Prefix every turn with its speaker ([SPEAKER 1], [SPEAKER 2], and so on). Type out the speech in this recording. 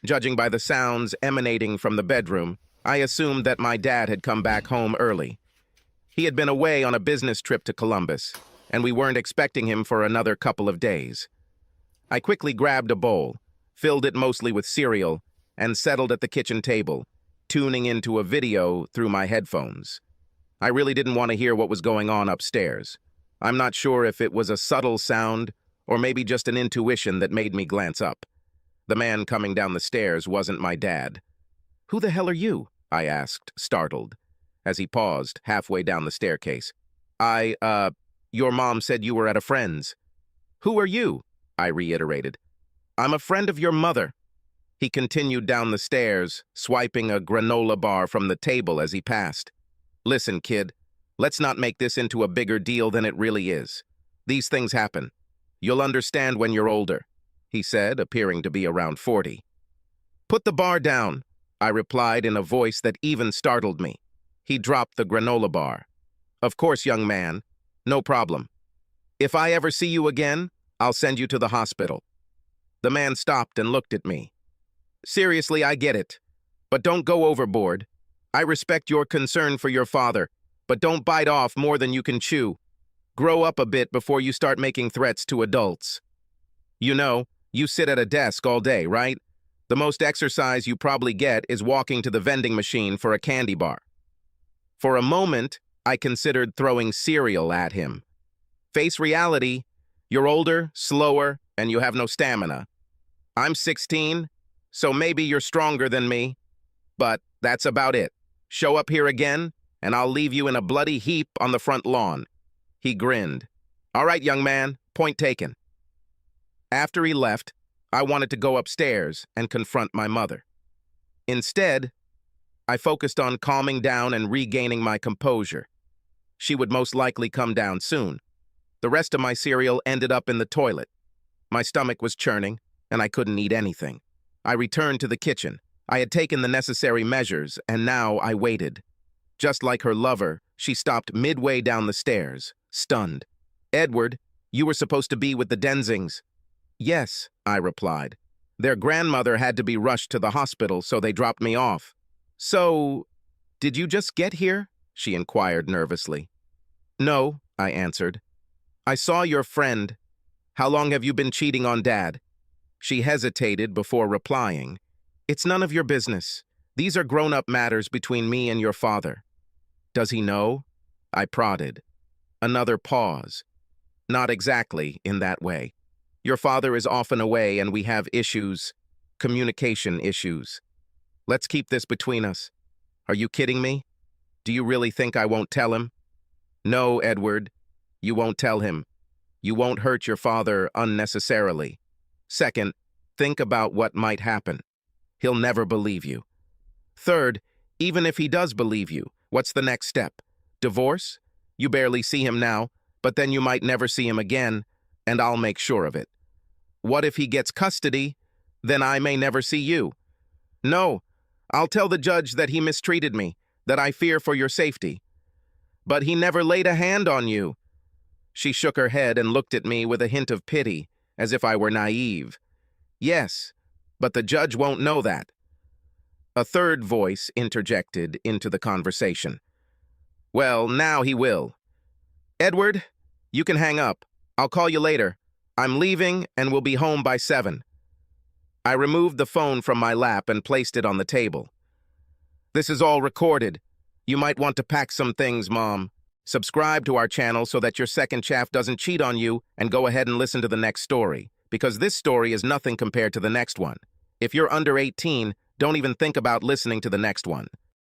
[SPEAKER 1] Judging by the sounds emanating from the bedroom, I assumed that my dad had come back home early. He had been away on a business trip to Columbus, and we weren't expecting him for another couple of days. I quickly grabbed a bowl, filled it mostly with cereal, and settled at the kitchen table, tuning into a video through my headphones. I really didn't want to hear what was going on upstairs. I'm not sure if it was a subtle sound or maybe just an intuition that made me glance up. The man coming down the stairs wasn't my dad. "Who the hell are you?" I asked, startled, as he paused halfway down the staircase. Your mom said you were at a friend's." "Who are you?" I reiterated. "I'm a friend of your mother." He continued down the stairs, swiping a granola bar from the table as he passed. "Listen, kid, let's not make this into a bigger deal than it really is. These things happen. You'll understand when you're older," he said, appearing to be around 40. "Put the bar down," I replied in a voice that even startled me. He dropped the granola bar. "Of course, young man. No problem. If I ever see you again, I'll send you to the hospital." The man stopped and looked at me. "Seriously, I get it. But don't go overboard. I respect your concern for your father, but don't bite off more than you can chew. Grow up a bit before you start making threats to adults. You know, you sit at a desk all day, right? The most exercise you probably get is walking to the vending machine for a candy bar." For a moment, I considered throwing cereal at him. "Face reality. You're older, slower, and you have no stamina. I'm 16, so maybe you're stronger than me. But that's about it. Show up here again, and I'll leave you in a bloody heap on the front lawn." He grinned. "All right, young man, point taken." After he left, I wanted to go upstairs and confront my mother. Instead, I focused on calming down and regaining my composure. She would most likely come down soon. The rest of my cereal ended up in the toilet. My stomach was churning, and I couldn't eat anything. I returned to the kitchen. I had taken the necessary measures, and now I waited. Just like her lover, she stopped midway down the stairs, stunned. "Edward, you were supposed to be with the Denzings." "Yes," I replied. "Their grandmother had to be rushed to the hospital, so they dropped me off." "So, did you just get here?" she inquired nervously. "No," I answered. "I saw your friend. How long have you been cheating on Dad?" She hesitated before replying. "It's none of your business. These are grown-up matters between me and your father." "Does he know?" I prodded. Another pause. "Not exactly in that way. Your father is often away and we have issues, communication issues. Let's keep this between us." "Are you kidding me? Do you really think I won't tell him?" "No, Edward, you won't tell him. You won't hurt your father unnecessarily. Second, think about what might happen. He'll never believe you. Third, even if he does believe you, what's the next step? Divorce? You barely see him now, but then you might never see him again, and I'll make sure of it. What if he gets custody? Then I may never see you. No, I'll tell the judge that he mistreated me, that I fear for your safety. But he never laid a hand on you." She shook her head and looked at me with a hint of pity, as if I were naive. "Yes, but the judge won't know that." A third voice interjected into the conversation. "Well, now he will. Edward, you can hang up. I'll call you later. I'm leaving and will be home by 7. I removed the phone from my lap and placed it on the table. "This is all recorded. You might want to pack some things, Mom. Subscribe to our channel so that your second chaff doesn't cheat on you, and go ahead and listen to the next story, because this story is nothing compared to the next one. If you're under 18, don't even think about listening to the next one.